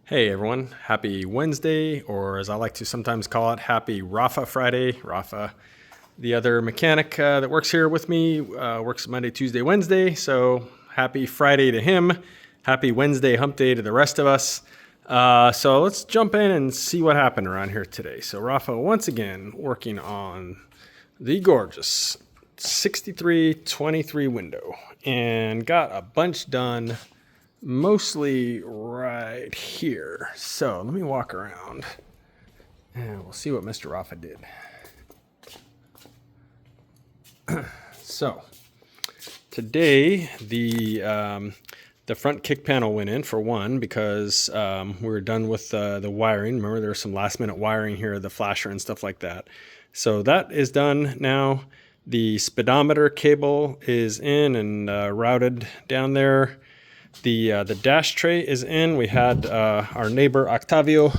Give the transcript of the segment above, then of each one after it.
Hey everyone, happy Wednesday, or as I like to sometimes call it, happy Rafa Friday. Rafa, the other mechanic that works here with me, works Monday, Tuesday, Wednesday. So happy Friday to him. Happy Wednesday hump day to the rest of us. So let's jump in and see what happened around here today. So Rafa, once again, working on the gorgeous 6323 window and got a bunch done mostly right here. So let me walk around and we'll see what Mr. Rafa did. So today the front kick panel went in for one because we were done with the wiring. Remember, there was some last minute wiring here, the flasher and stuff like that. So that is done now. The speedometer cable is in and routed down there. The dash tray is in. We had our neighbor Octavio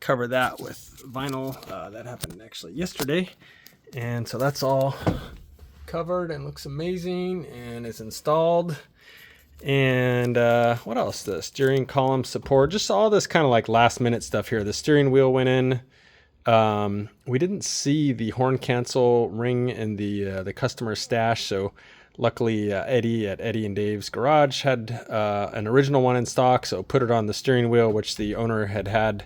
cover that with vinyl. That happened actually yesterday. And so that's all covered and looks amazing and is installed. And what else? The steering column support, just all this kind of like last minute stuff here. The steering wheel went in. We didn't see the horn cancel ring in the customer stash, so luckily Eddie at Eddie and Dave's garage had an original one in stock, so put it on the steering wheel, which the owner had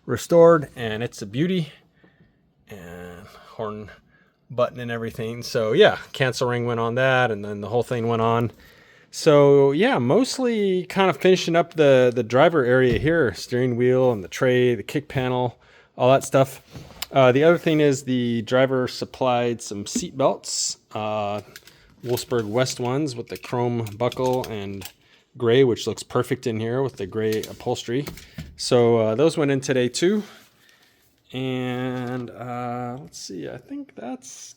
restored, and it's a beauty. And horn button and everything. So yeah, cancel ring went on that, and then the whole thing went on. So yeah, mostly kind of finishing up the driver area here, steering wheel and the tray, the kick panel, all that stuff. The other thing is the driver supplied some seat belts, Wolfsburg West ones with the chrome buckle and gray, which looks perfect in here with the gray upholstery. So those went in today too. And let's see, I think that's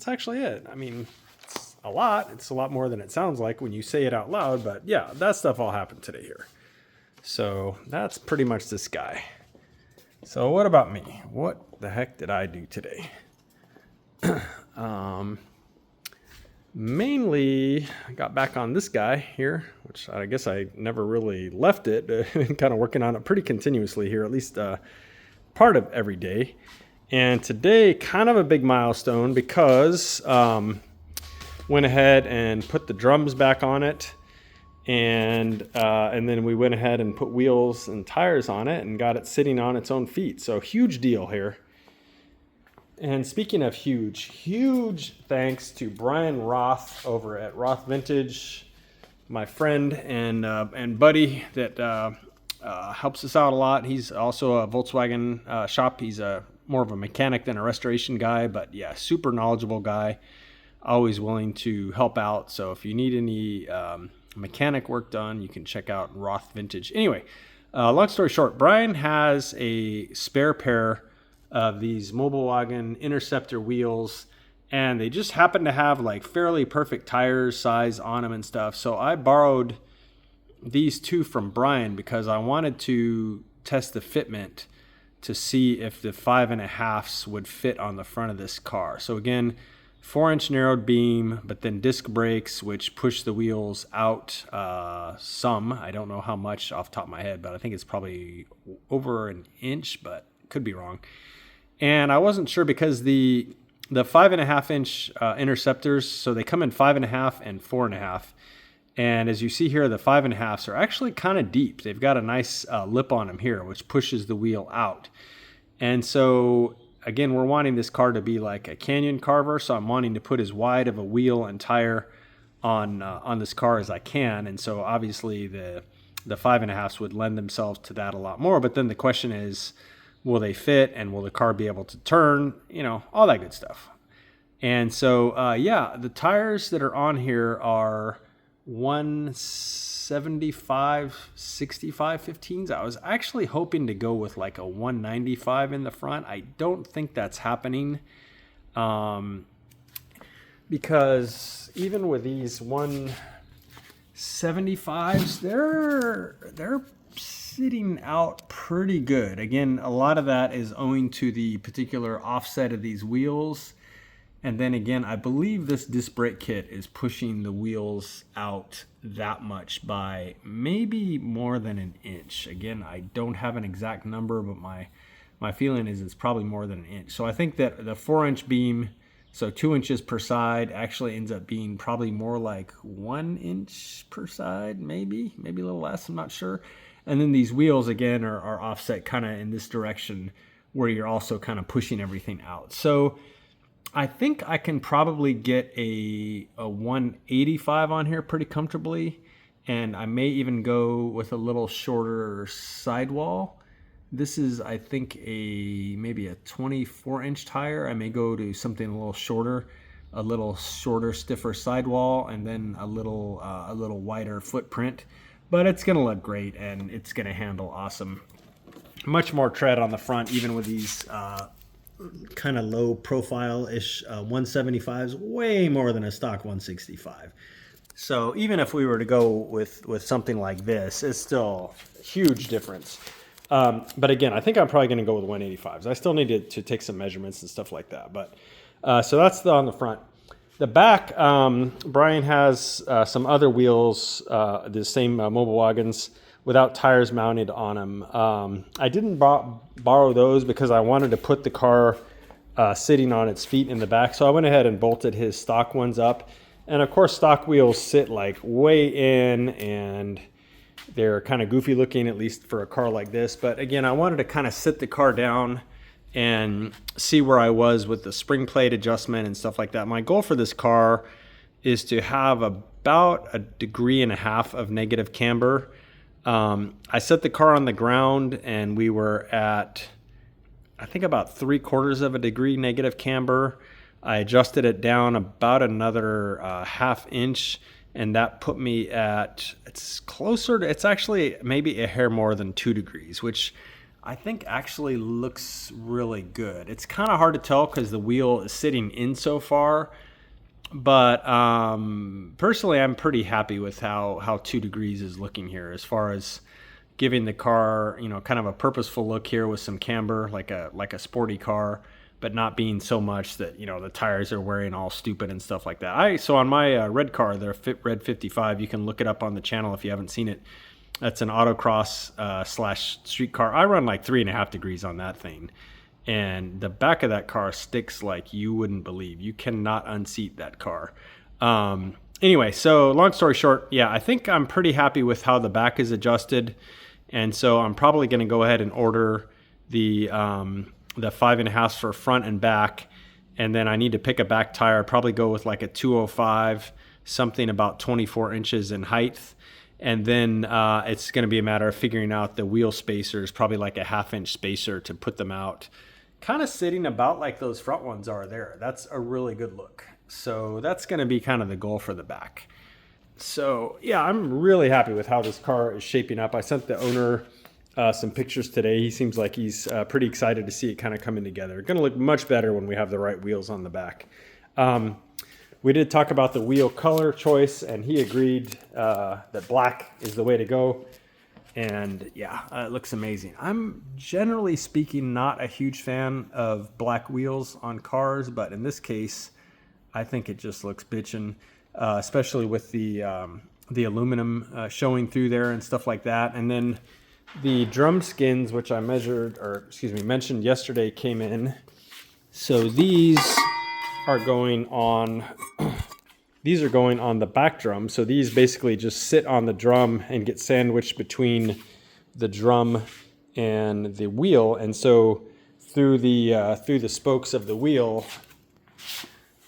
actually it. I mean, it's a lot. It's a lot more than it sounds like when you say it out loud, but yeah, that stuff all happened today here. So that's pretty much this guy. So what about me? What the heck did I do today? Mainly, I got back on this guy here, which I guess I never really left it. Kind of working on it pretty continuously here, at least part of every day. And today, kind of a big milestone because went ahead and put the drums back on it. And then we went ahead and put wheels and tires on it and got it sitting on its own feet. So huge deal here. And speaking of huge thanks to Brian Roth over at Roth Vintage, my friend and buddy that helps us out a lot. He's also a Volkswagen shop. He's more of a mechanic than a restoration guy, but yeah, super knowledgeable guy. Always willing to help out. So if you need any mechanic work done, you can check out Roth Vintage. Anyway, long story short, Brian has a spare pair of these Mobile Wagon Interceptor wheels, and they just happen to have like fairly perfect tires size on them and stuff. So I borrowed these two from Brian because I wanted to test the fitment to see if the 5.5s would fit on the front of this car. So again, 4-inch narrowed beam, but then disc brakes, which push the wheels out some. I don't know how much off the top of my head, but I think it's probably over an inch, but could be wrong. And I wasn't sure because the 5.5-inch Interceptors, so they come in 5.5 and 4.5. And as you see here, the 5.5s are actually kind of deep. They've got a nice lip on them here, which pushes the wheel out. And so again, we're wanting this car to be like a canyon carver, so I'm wanting to put as wide of a wheel and tire on this car as I can. And so obviously the 5.5s would lend themselves to that a lot more. But then the question is, will they fit and will the car be able to turn? You know, all that good stuff. And so, yeah, the tires that are on here are 175, 65 15s. I was actually hoping to go with like a 195 in the front. I don't think that's happening because even with these 175s, they're sitting out pretty good. Again, a lot of that is owing to the particular offset of these wheels. And then again, I believe this disc brake kit is pushing the wheels out that much by maybe more than an inch. Again, I don't have an exact number, but my feeling is it's probably more than an inch. So I think that the 4-inch beam, so 2 inches per side, actually ends up being probably more like 1 inch per side, maybe a little less, I'm not sure. And then these wheels again are offset kind of in this direction where you're also kind of pushing everything out. So I think I can probably get a 185 on here pretty comfortably, and I may even go with a little shorter sidewall. This is, I think, maybe a 24-inch tire. I may go to something a little shorter, stiffer sidewall, and then a little wider footprint. But it's gonna look great, and it's gonna handle awesome. Much more tread on the front, even with these kind of low profile-ish 175s, way more than a stock 165. So even if we were to go with something like this, it's still a huge difference. But again, I think I'm probably going to go with 185s. I still need to take some measurements and stuff like that. But so that's on the front. The back, Brian has some other wheels, the same mobile wagons, without tires mounted on them. I didn't borrow those because I wanted to put the car sitting on its feet in the back. So I went ahead and bolted his stock ones up. And of course, stock wheels sit like way in, and they're kind of goofy looking, at least for a car like this. But again, I wanted to kind of sit the car down and see where I was with the spring plate adjustment and stuff like that. My goal for this car is to have about 1.5 degrees of negative camber. I set the car on the ground and we were at, I think, about 3/4 degree negative camber. I adjusted it down about another 1/2 inch, and that put me at, it's actually maybe a hair more than 2 degrees, which I think actually looks really good. It's kind of hard to tell because the wheel is sitting in so far. But personally, I'm pretty happy with how 2 degrees is looking here, as far as giving the car, kind of a purposeful look here with some camber, like a sporty car, but not being so much that the tires are wearing all stupid and stuff like that. So on my red car, the Red 55, you can look it up on the channel if you haven't seen it. That's an autocross / street car. I run like 3.5 degrees on that thing. And the back of that car sticks like you wouldn't believe. You cannot unseat that car. Anyway, so long story short, yeah, I think I'm pretty happy with how the back is adjusted. And so I'm probably going to go ahead and order the 5.5 for front and back. And then I need to pick a back tire, probably go with like a 205, something about 24 inches in height. And then it's going to be a matter of figuring out the wheel spacers, probably like a 1/2 inch spacer to put them out, kind of sitting about like those front ones are there. That's a really good look. So that's going to be kind of the goal for the back. So yeah, I'm really happy with how this car is shaping up. I sent the owner some pictures today. He seems like he's pretty excited to see it kind of coming together. Going to look much better when we have the right wheels on the back. We did talk about the wheel color choice, and he agreed that black is the way to go. And yeah, it looks amazing. I'm generally speaking not a huge fan of black wheels on cars, but in this case, I think it just looks bitchin', especially with the aluminum showing through there and stuff like that. And then the drum skins, which I mentioned yesterday, came in. So these are going on the back drum. So these basically just sit on the drum and get sandwiched between the drum and the wheel. And so through the spokes of the wheel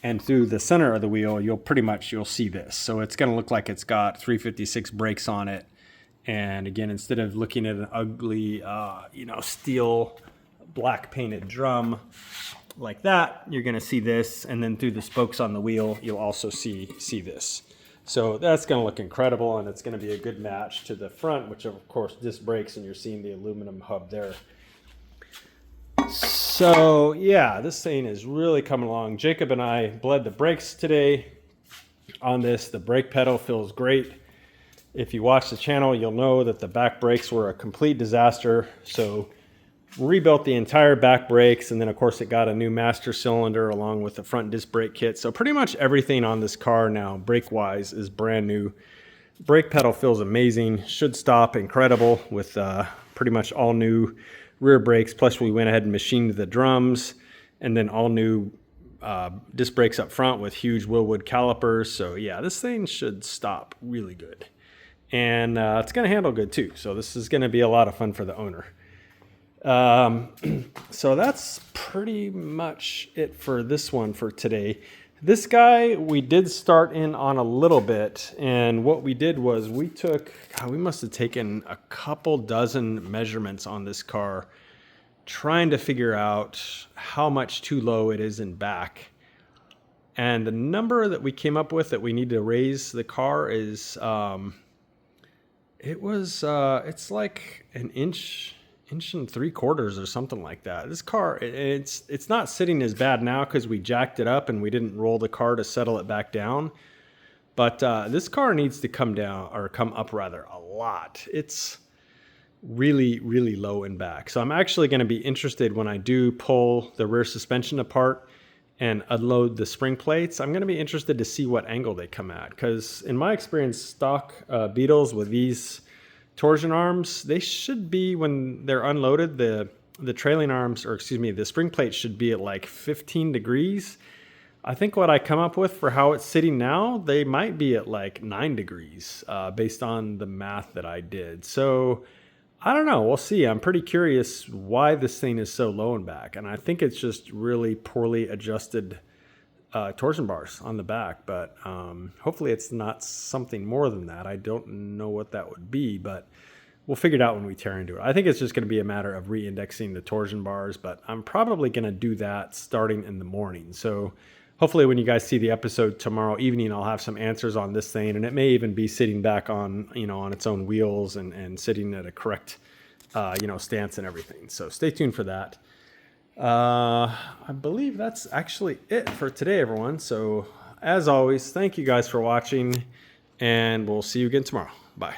and through the center of the wheel, you'll see this. So it's going to look like it's got 356 brakes on it. And again, instead of looking at an ugly, steel black painted drum like that, you're going to see this. And then through the spokes on the wheel, you'll also see this. So that's going to look incredible, and it's going to be a good match to the front, which of course disc brakes, and you're seeing the aluminum hub there. So yeah, this thing is really coming along. Jacob and I bled the brakes today on this. The brake pedal feels great. If you watch the channel, you'll know that the back brakes were a complete disaster. So rebuilt the entire back brakes, and then of course it got a new master cylinder along with the front disc brake kit. So pretty much everything on this car now, brake wise, is brand new. Brake pedal feels amazing, should stop incredible with pretty much all new rear brakes. Plus we went ahead and machined the drums, and then all new disc brakes up front with huge Willwood calipers. So yeah, this thing should stop really good, and it's going to handle good too. So this is going to be a lot of fun for the owner. So that's pretty much it for this one for today. This guy we did start in on a little bit, and what we did was we must have taken a couple dozen measurements on this car, trying to figure out how much too low it is in back. And the number that we came up with that we need to raise the car is, it's like an inch and 3/4 or something like that. This car, it's not sitting as bad now because we jacked it up and we didn't roll the car to settle it back down. But this car needs to come down, or come up rather, a lot. It's really, really low in back. So I'm actually going to be interested when I do pull the rear suspension apart and unload the spring plates. I'm going to be interested to see what angle they come at, because in my experience, stock Beetles with these torsion arms, they should be, when they're unloaded, the trailing arms, or excuse me, the spring plate should be at like 15 degrees. I think what I come up with for how it's sitting now, they might be at like 9 degrees based on the math that I did. So I don't know, we'll see. I'm pretty curious why this thing is so low in back, and I think it's just really poorly adjusted torsion bars on the back, but hopefully it's not something more than that. I don't know what that would be, but we'll figure it out when we tear into it. I think it's just going to be a matter of re-indexing the torsion bars, but I'm probably going to do that starting in the morning. So hopefully when you guys see the episode tomorrow evening, I'll have some answers on this thing, and it may even be sitting back on, on its own wheels and sitting at a correct, stance and everything. So stay tuned for that. I believe that's actually it for today, everyone. So as always, thank you guys for watching, and we'll see you again tomorrow. Bye.